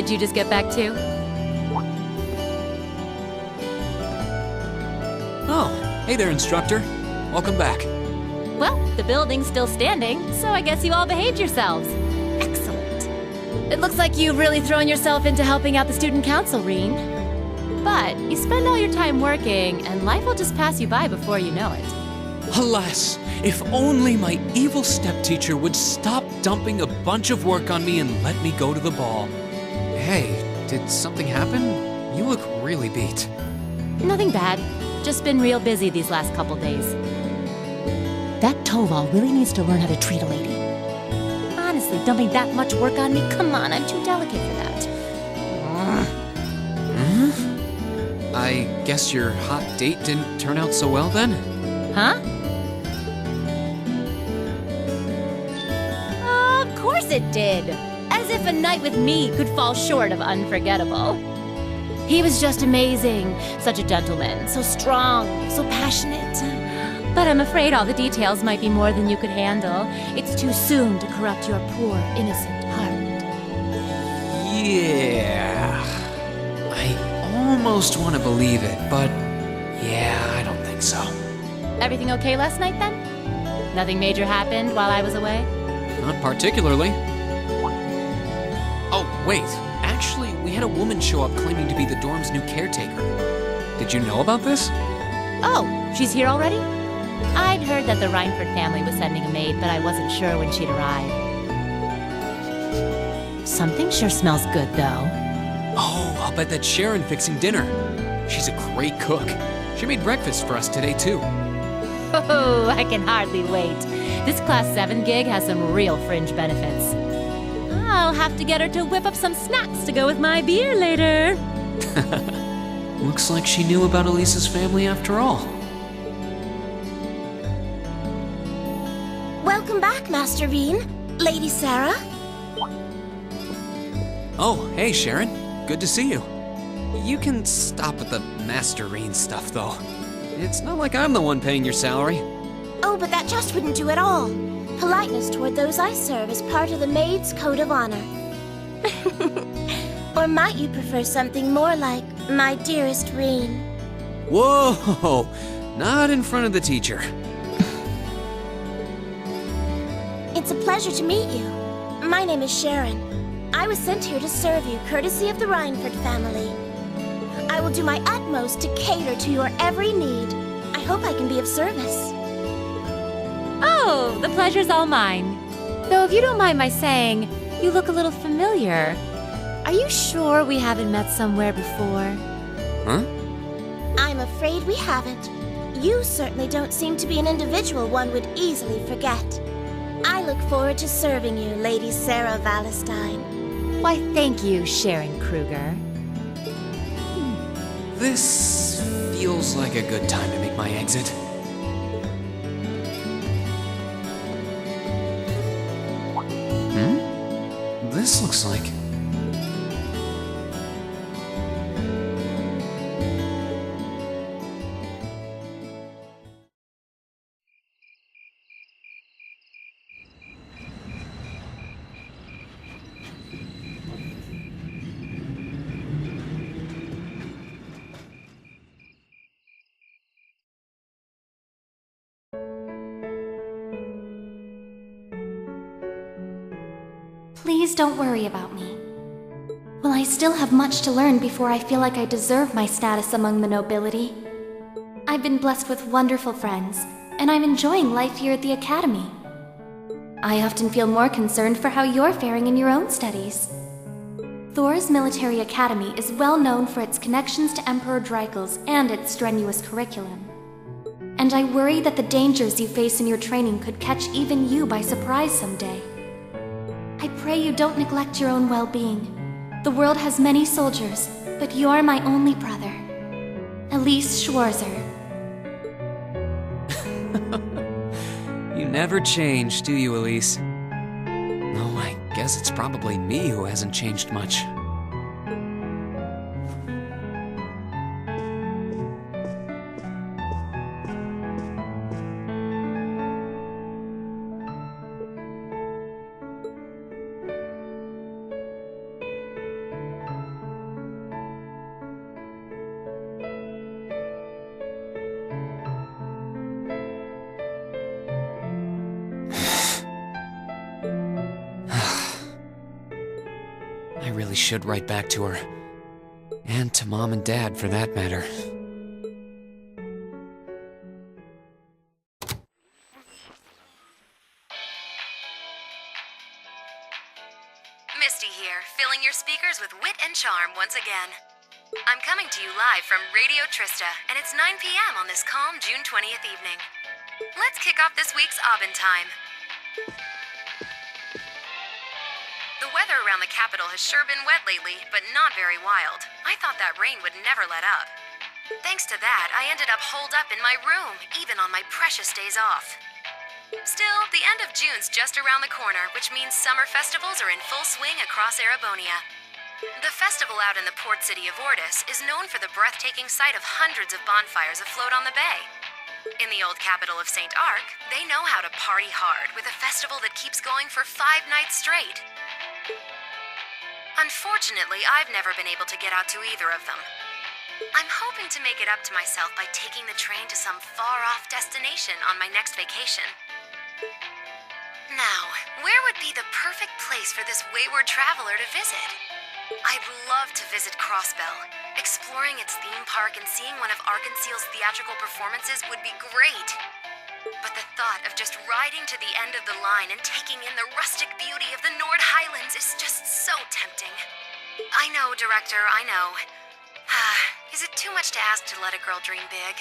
did you just get back to? Oh, hey there, instructor. Welcome back. Well, the building's still standing, so I guess you all behaved yourselves. Excellent. It looks like you've really thrown yourself into helping out the student council, Reen. But you spend all your time working, and life will just pass you by before you know it. Alas, if only my evil stepteacher would stop dumping a bunch of work on me and let me go to the ball. Hey, did something happen? You look really beat. Nothing bad. Just been real busy these last couple days. That Toval really needs to learn how to treat a lady. Honestly, dumping that much work on me? Come on, I'm too delicate for that. I guess your hot date didn't turn out so well then? Huh? Of course it did. As if a night with me could fall short of unforgettable. He was just amazing. Such a gentleman, so strong, so passionate. But I'm afraid all the details might be more than you could handle. It's too soon to corrupt your poor, innocent heart. Yeah. I almost want to believe it, but yeah, I don't think so. Everything okay last night then? Nothing major happened while I was away? Not particularly. Oh, wait. Actually, we had a woman show up claiming to be the dorm's new caretaker. Did you know about this? Oh, she's here already? I'd heard that the Reinford family was sending a maid, but I wasn't sure when she'd arrive. Something sure smells good, though. Oh, I'll bet that's Sharon fixing dinner. She's a great cook. She made breakfast for us today, too. Oh, I can hardly wait. This Class 7 gig has some real fringe benefits. I'll have to get her to whip up some snacks to go with my beer later. Looks like she knew about Elisa's family after all. Welcome back, Master Reen. Lady Sarah. Oh, hey, Sharon. Good to see you. You can stop with the Master Reen stuff, though. It's not like I'm the one paying your salary. Oh, but that just wouldn't do at all. Politeness toward those I serve is part of the maid's code of honor. Or might you prefer something more like, my dearest Reen? Whoa! Not in front of the teacher. It's a pleasure to meet you. My name is Sharon. I was sent here to serve you, courtesy of the Reinford family. I will do my utmost to cater to your every need. I hope I can be of service. Oh, the pleasure's all mine. Though if you don't mind my saying, you look a little familiar. Are you sure we haven't met somewhere before? Huh? I'm afraid we haven't. You certainly don't seem to be an individual one would easily forget. I look forward to serving you, Lady Sarah Valestine. Why, thank you, Sharon Kruger. This feels like a good time to make my exit. This looks like... Please don't worry about me. Well, I still have much to learn before I feel like I deserve my status among the nobility. I've been blessed with wonderful friends, and I'm enjoying life here at the Academy. I often feel more concerned for how you're faring in your own studies. Thor's Military Academy is well known for its connections to Emperor Dreikels and its strenuous curriculum. And I worry that the dangers you face in your training could catch even you by surprise someday. I pray you don't neglect your own well-being. The world has many soldiers, but you're my only brother. Elise Schwarzer. You never change, do you, Elise? Oh, I guess it's probably me who hasn't changed much. really should write back to her. And to Mom and Dad, for that matter. Misty here, filling your speakers with wit and charm once again. I'm coming to you live from Radio Trista, and it's 9 p.m. on this calm June 20th evening. Let's kick off this week's Aubin Time. The weather around the capital has sure been wet lately, but not very wild. I thought that rain would never let up. Thanks to that, I ended up holed up in my room, even on my precious days off. Still, the end of June's just around the corner, which means summer festivals are in full swing across Erebonia. The festival out in the port city of Ordis is known for the breathtaking sight of hundreds of bonfires afloat on the bay. In the old capital of St. Arc, they know how to party hard with a festival that keeps going for 5 nights straight. Unfortunately, I've never been able to get out to either of them. I'm hoping to make it up to myself by taking the train to some far-off destination on my next vacation. Now, where would be the perfect place for this wayward traveler to visit? I'd love to visit Crossbell. Exploring its theme park and seeing one of Arkansas's theatrical performances would be great. But the thought of just riding to the end of the line and taking in the rustic beauty of the Nord Highlands is just so tempting. I know, Director, I know. Is it too much to ask to let a girl dream big?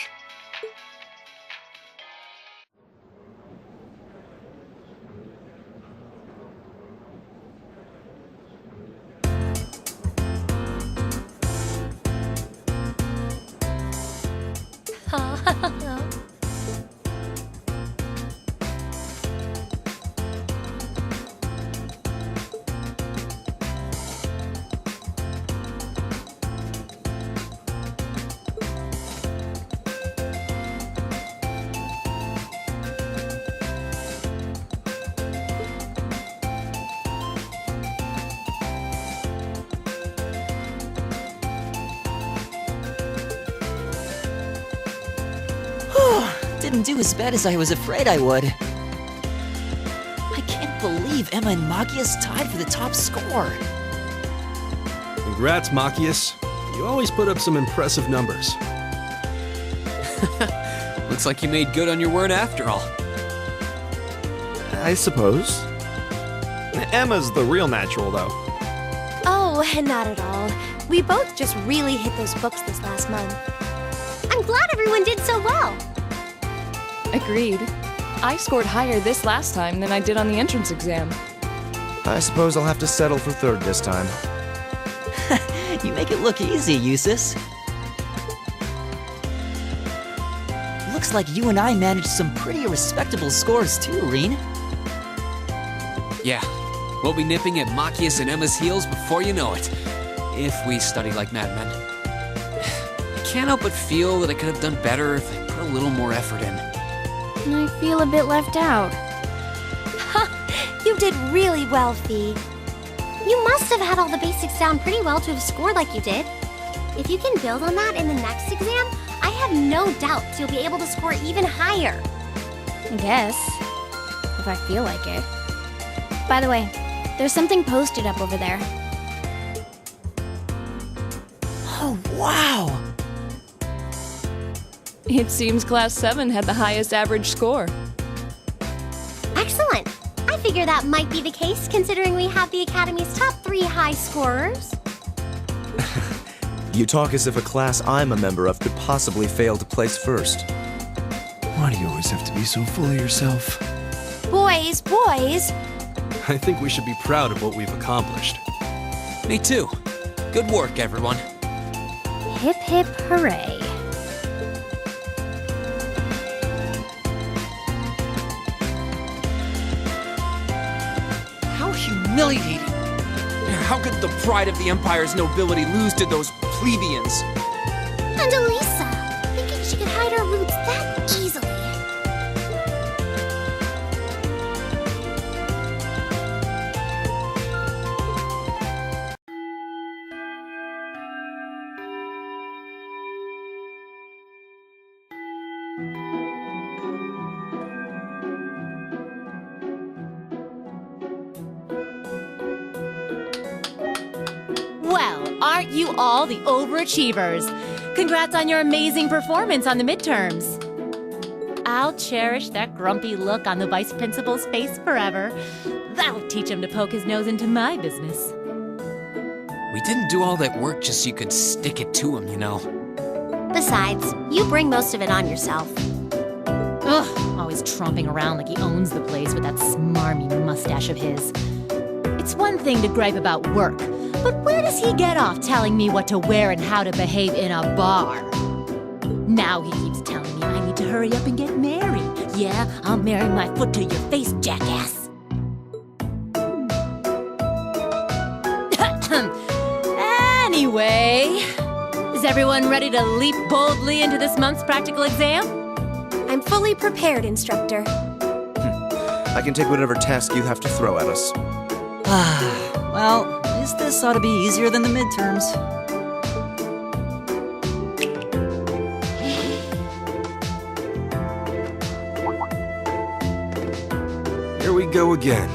Didn't do as bad as I was afraid I would. I can't believe Emma and Machias tied for the top score. Congrats, Machias. You always put up some impressive numbers. Looks like you made good on your word after all. I suppose. Emma's the real natural, though. Oh, not at all. We both just really hit those books this last month. I'm glad everyone did so well. Agreed. I scored higher this last time than I did on the entrance exam. I suppose I'll have to settle for third this time. You make it look easy, Eustace. Looks like you and I managed some pretty respectable scores too, Reen. Yeah, we'll be nipping at Machias and Emma's heels before you know it. If we study like madmen. I can't help but feel that I could have done better if I put a little more effort in. And I feel a bit left out. You did really well, Fee. You must have had all the basics down pretty well to have scored like you did. If you can build on that in the next exam, I have no doubts you'll be able to score even higher. I guess. If I feel like it. By the way, there's something posted up over there. Oh, wow! It seems Class 7 had the highest average score. Excellent. I figure that might be the case considering we have the Academy's top 3 high scorers. You talk as if a class I'm a member of could possibly fail to place first. Why do you always have to be so full of yourself? Boys, boys! I think we should be proud of what we've accomplished. Me too. Good work, everyone. Hip hip hooray. How humiliating! How could the pride of the Empire's nobility lose to those plebeians? And Elisa, thinking she could hide her roots that easily. you all the overachievers. Congrats on your amazing performance on the midterms. I'll cherish that grumpy look on the vice principal's face forever. That'll teach him to poke his nose into my business. We didn't do all that work just so you could stick it to him, you know. Besides, you bring most of it on yourself. Ugh, always tromping around like he owns the place with that smarmy mustache of his. It's one thing to gripe about work, but where does he get off telling me what to wear and how to behave in a bar? Now he keeps telling me I need to hurry up and get married. Yeah, I'll marry my foot to your face, jackass. Anyway, is everyone ready to leap boldly into this month's practical exam? I'm fully prepared, instructor. I can take whatever task you have to throw at us. Well, at least this ought to be easier than the midterms. Here we go again.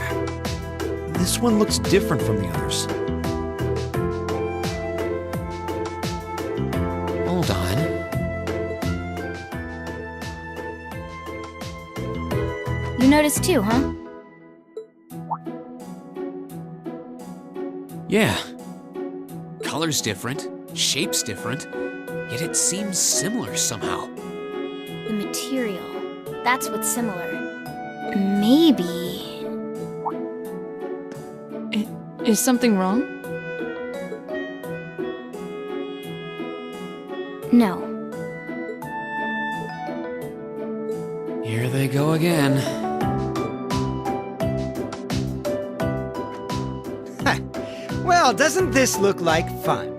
This one looks different from the others. Hold on. You noticed too, huh? Yeah. Color's different, shape's different, yet it seems similar somehow. The material. That's what's similar. Maybe. Is something wrong? No. Here they go again. Well, doesn't this look like fun?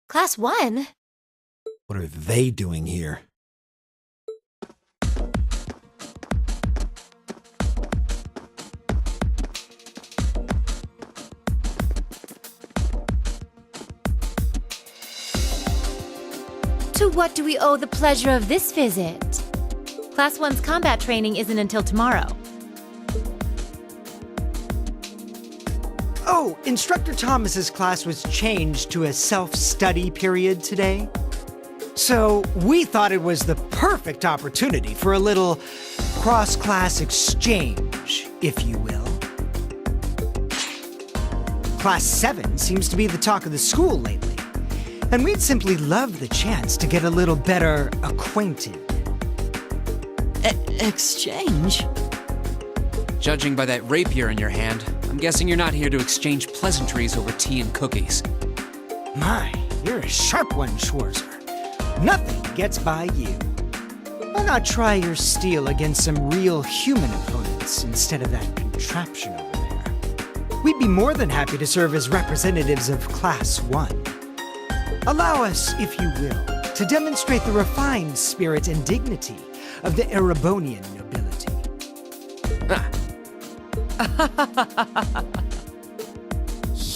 Class 1? What are they doing here? To what do we owe the pleasure of this visit? Class 1's combat training isn't until tomorrow. Oh, Instructor Thomas's class was changed to a self-study period today. So we thought it was the perfect opportunity for a little cross-class exchange, if you will. Class 7 seems to be the talk of the school lately, and we'd simply love the chance to get a little better acquainted. Exchange? Judging by that rapier in your hand, I'm guessing you're not here to exchange pleasantries over tea and cookies. My, you're a sharp one, Schwarzer. Nothing gets by you. Why not try your steel against some real human opponents instead of that contraption over there? We'd be more than happy to serve as representatives of Class 1. Allow us, if you will, to demonstrate the refined spirit and dignity of the Erebonian nobility.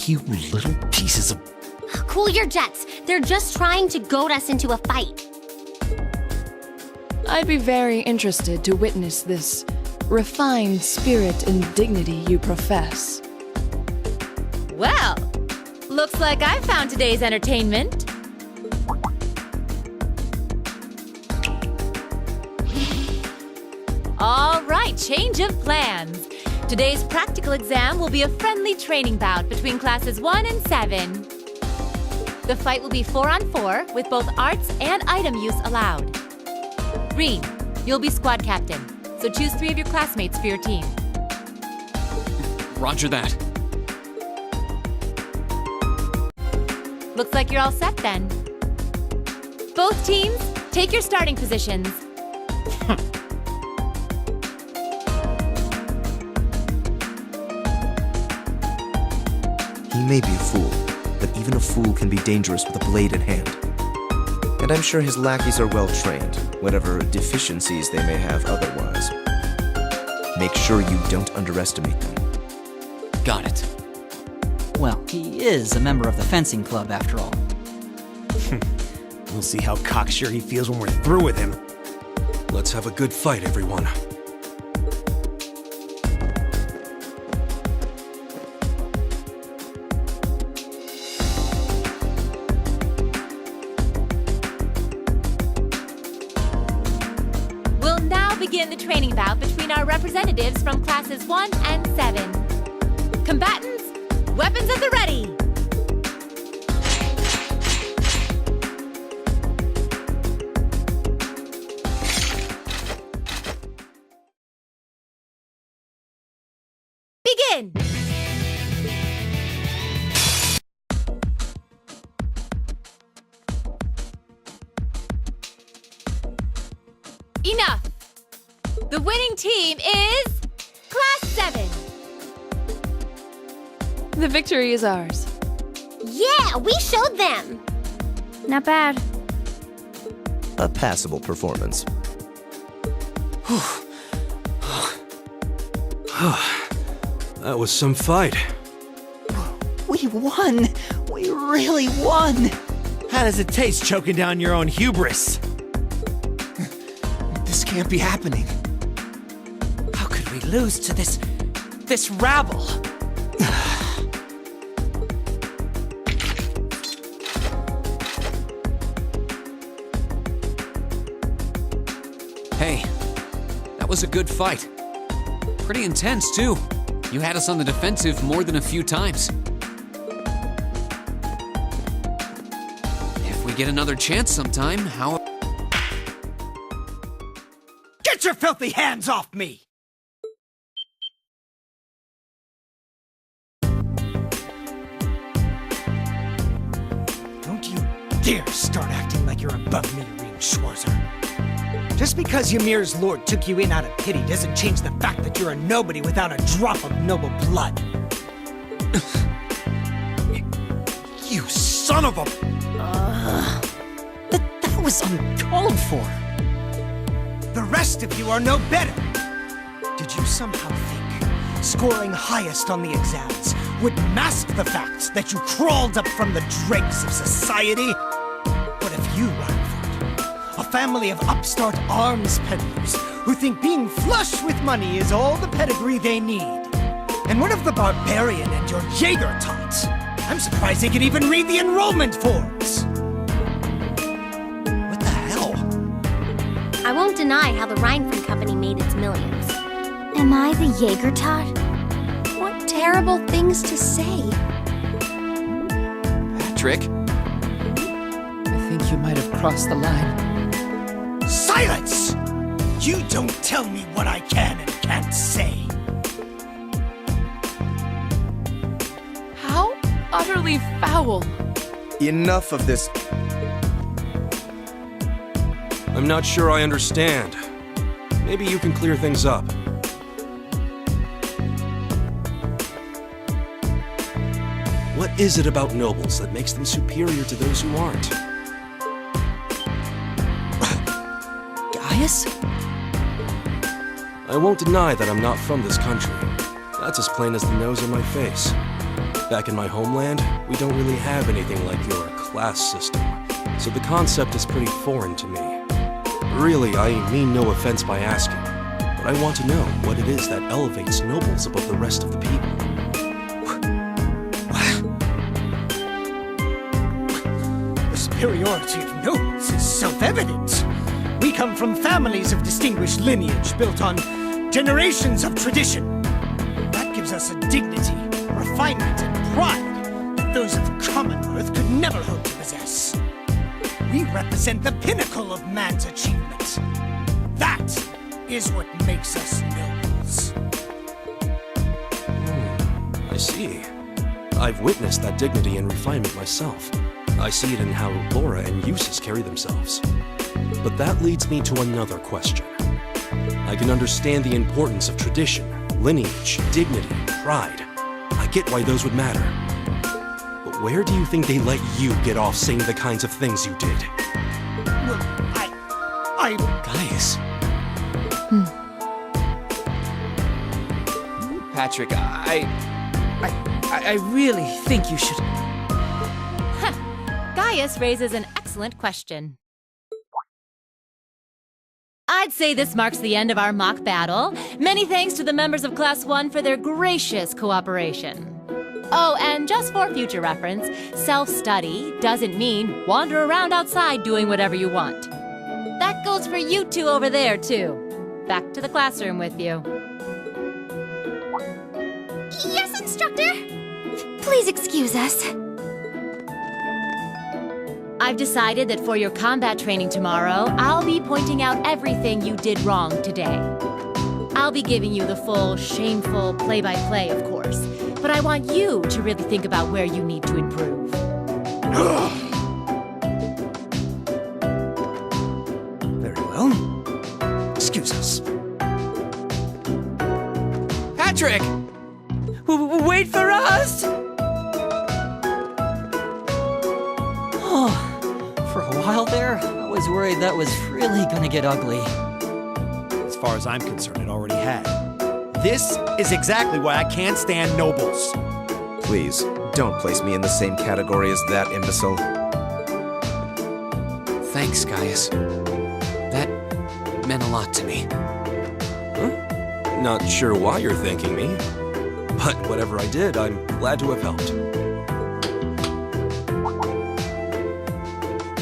You little pieces of... Cool your jets. They're just trying to goad us into a fight. I'd be very interested to witness this refined spirit and dignity you profess. Well, looks like I found today's entertainment. All right, change of plans. Today's practical exam will be a friendly training bout between classes 1 and 7. The fight will be 4-on-4 with both arts and item use allowed. Green, you'll be squad captain, so choose 3 of your classmates for your team. Roger that. Looks like you're all set then. Both teams, take your starting positions. He may be a fool, but even a fool can be dangerous with a blade in hand. And I'm sure his lackeys are well trained, whatever deficiencies they may have otherwise. Make sure you don't underestimate them. Got it. Well, he is a member of the fencing club after all. We'll see how cocksure he feels when we're through with him. Let's have a good fight, everyone. representatives from classes 1 and 7. Combatants, weapons at the ready! Begin! Enough! The winning team is Class 7! The victory is ours. Yeah, we showed them! Not bad. A passable performance. That was some fight. We won! We really won! How does it taste choking down your own hubris? This can't be happening. How could we lose to this rabble? Hey, that was a good fight. Pretty intense, too. You had us on the defensive more than a few times. If we get another chance sometime, how... Get your filthy hands off me! Don't you dare start acting like you're above me, Reem Schwarzer. Just because Ymir's lord took you in out of pity doesn't change the fact that you're a nobody without a drop of noble blood. You son of a... That was uncalled for. The rest of you are no better. Did you somehow think scoring highest on the exams would mask the fact that you crawled up from the dregs of society? What if you, Reinford, a family of upstart arms peddlers who think being flush with money is all the pedigree they need? And what of the barbarian and your Jaeger tots? I'm surprised they could even read the enrollment forms. What the hell? I won't deny how the Reinford Company made its millions. Am I the Jaeger tot? What terrible things to say. Patrick? I think you might have crossed the line. Silence! You don't tell me what I can and can't say. How utterly foul. Enough of this. I'm not sure I understand. Maybe you can clear things up. What is it about nobles that makes them superior to those who aren't? Gaius? I won't deny that I'm not from this country. That's as plain as the nose on my face. Back in my homeland, we don't really have anything like your class system, so the concept is pretty foreign to me. Really, I mean no offense by asking, but I want to know what it is that elevates nobles above the rest of the people. The superiority of nobles is self-evident. We come from families of distinguished lineage built on generations of tradition. That gives us a dignity, refinement, and pride that those of Commonwealth could never hope to possess. We represent the pinnacle of man's achievement. That is what makes us nobles. I see. I've witnessed that dignity and refinement myself. I see it in how Laura and Eustace carry themselves. But that leads me to another question. I can understand the importance of tradition, lineage, dignity, pride. I get why those would matter. But where do you think they let you get off saying the kinds of things you did? Well, Gaius. Patrick, I really think you should... Gaius raises an excellent question. I'd say this marks the end of our mock battle. Many thanks to the members of Class 1 for their gracious cooperation. Oh, and just for future reference, self-study doesn't mean wander around outside doing whatever you want. That goes for you two over there, too. Back to the classroom with you. instructor! Please excuse us. I've decided that for your combat training tomorrow, I'll be pointing out everything you did wrong today. I'll be giving you the full, shameful play-by-play, of course. But I want you to really think about where you need to improve. Very well. Excuse us. Patrick! Wait for us! Oh, for a while there, I was worried that was really gonna get ugly. As far as I'm concerned, it already had. This is exactly why I can't stand nobles. Please, don't place me in the same category as that imbecile. Thanks, Gaius. That meant a lot to me. Not sure why you're thanking me, but whatever I did, I'm glad to have helped.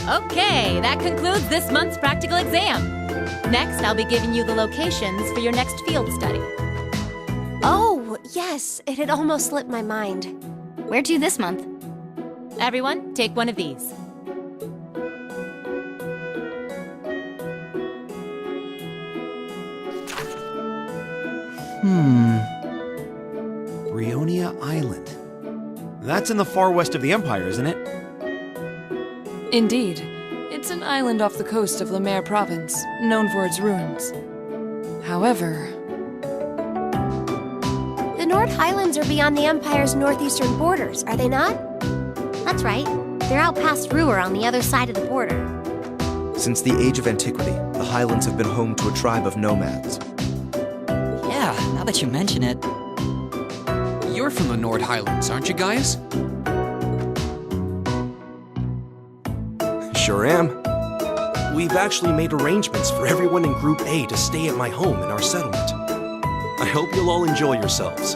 Okay, that concludes this month's practical exam. Next, I'll be giving you the locations for your next field study. Oh, yes, it had almost slipped my mind. Where to this month? Everyone, take one of these. Brionia Island. That's in the far west of the Empire, isn't it? Indeed. It's an island off the coast of Lemaire Province, known for its ruins. However... The Nord Highlands are beyond the Empire's northeastern borders, are they not? That's right. They're out past Ruhr on the other side of the border. Since the age of antiquity, the Highlands have been home to a tribe of nomads. Yeah, now that you mention it. You're from the Nord Highlands, aren't you, Gaius? Sure am. We've actually made arrangements for everyone in Group A to stay at my home in our settlement. I hope you'll all enjoy yourselves.